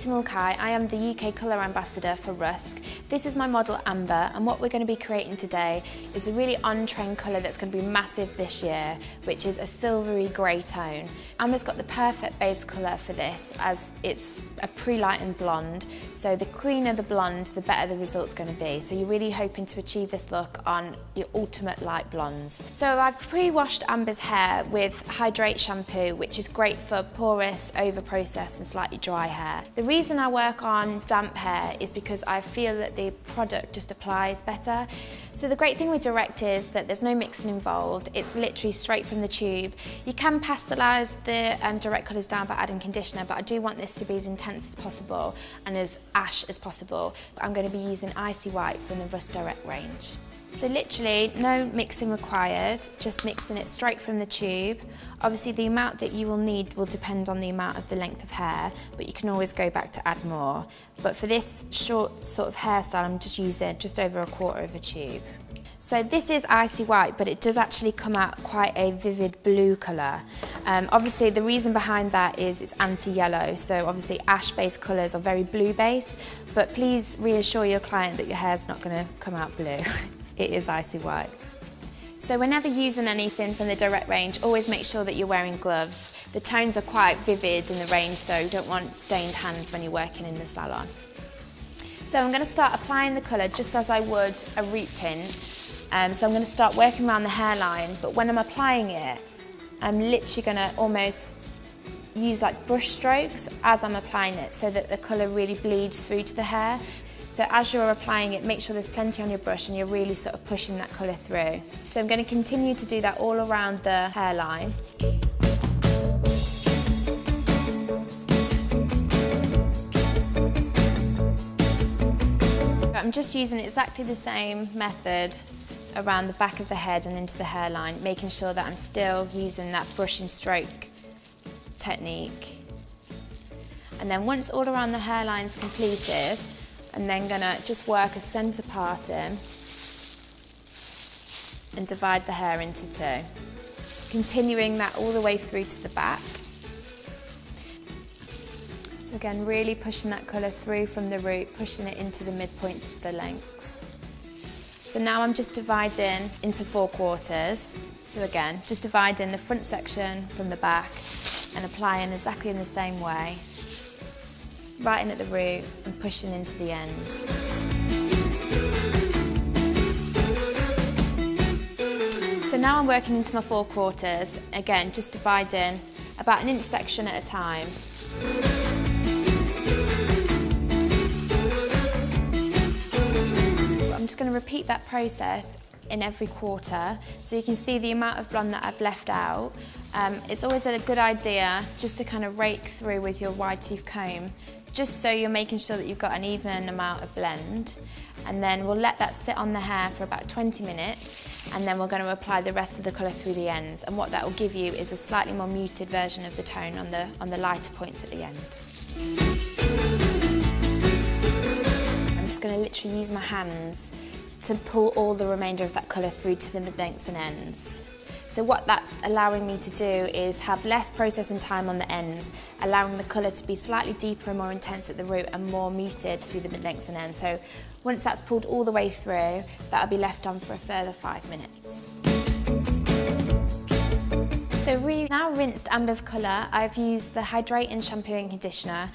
Katie Mulcahy. I am the UK Colour Ambassador for RUSK. This is my model Amber, and what we're going to be creating today is a really on-trend colour that's going to be massive this year, which is a silvery grey tone. Amber's got the perfect base colour for this, as it's a pre-lightened blonde, so the cleaner the blonde, the better the result's going to be. So you're really hoping to achieve this look on your ultimate light blondes. So I've pre-washed Amber's hair with Hydrate shampoo, which is great for porous, over-processed and slightly dry hair. The reason I work on damp hair is because I feel that the product just applies better. So the great thing with Direct is that there's no mixing involved. It's literally straight from the tube. You can pastelise the Direct colours down by adding conditioner, but I do want this to be as intense as possible and as ash as possible. I'm going to be using Icy White from the RUSK Direct range. So literally no mixing required, just mixing it straight from the tube. Obviously the amount that you will need will depend on the amount of the length of hair, but you can always go back to add more. But for this short sort of hairstyle, I'm just using just over 1/4 of a tube. So this is Icy White, but it does actually come out quite a vivid blue colour. Obviously the reason behind that is it's anti-yellow, so obviously ash-based colours are very blue-based, but please reassure your client that your hair's not going to come out blue. It is Icy White. So whenever using anything from the Direct range, always make sure that you're wearing gloves. The tones are quite vivid in the range, so you don't want stained hands when you're working in the salon. So I'm going to start applying the colour just as I would a root tint. So I'm going to start working around the hairline, but when I'm applying it, I'm literally going to almost use like brush strokes as I'm applying it so that the colour really bleeds through to the hair. So as you're applying it, make sure there's plenty on your brush and you're really sort of pushing that colour through. So I'm going to continue to do that all around the hairline. I'm just using exactly the same method around the back of the head and into the hairline, making sure that I'm still using that brush and stroke technique. And then once all around the hairline's completed, I'm then going to just work a centre parting and divide the hair into two, continuing that all the way through to the back. So again, really pushing that colour through from the root, pushing it into the midpoints of the lengths. So now I'm just dividing into 4 quarters. So again, just dividing the front section from the back and applying exactly in the same way, right in at the root and pushing into the ends. So now I'm working into my 4 quarters, again just dividing about 1 inch section at a time. I'm just going to repeat that process in every quarter so you can see the amount of blonde that I've left out. It's always a good idea just to kind of rake through with your wide tooth comb, just so you're making sure that you've got an even amount of blend. And then we'll let that sit on the hair for about 20 minutes, and then we're going to apply the rest of the colour through the ends. And what that will give you is a slightly more muted version of the tone on the lighter points at the end. I'm just going to literally use my hands to pull all the remainder of that colour through to the mid-lengths and ends. So what that's allowing me to do is have less processing time on the ends, allowing the colour to be slightly deeper and more intense at the root and more muted through the mid-lengths and ends. So once that's pulled all the way through, that'll be left on for a further 5 minutes. So we've now rinsed Amber's colour. I've used the Hydrate and Shampoo and Conditioner,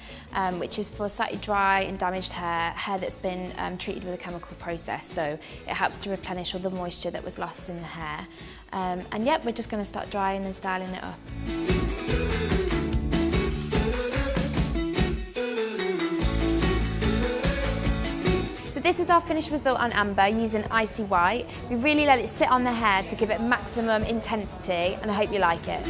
which is for slightly dry and damaged hair that's been treated with a chemical process. So it helps to replenish all the moisture that was lost in the hair. And yep, we're just going to start drying and styling it up. So this is our finished result on Amber using Icy White. We really let it sit on the hair to give it maximum intensity, and I hope you like it.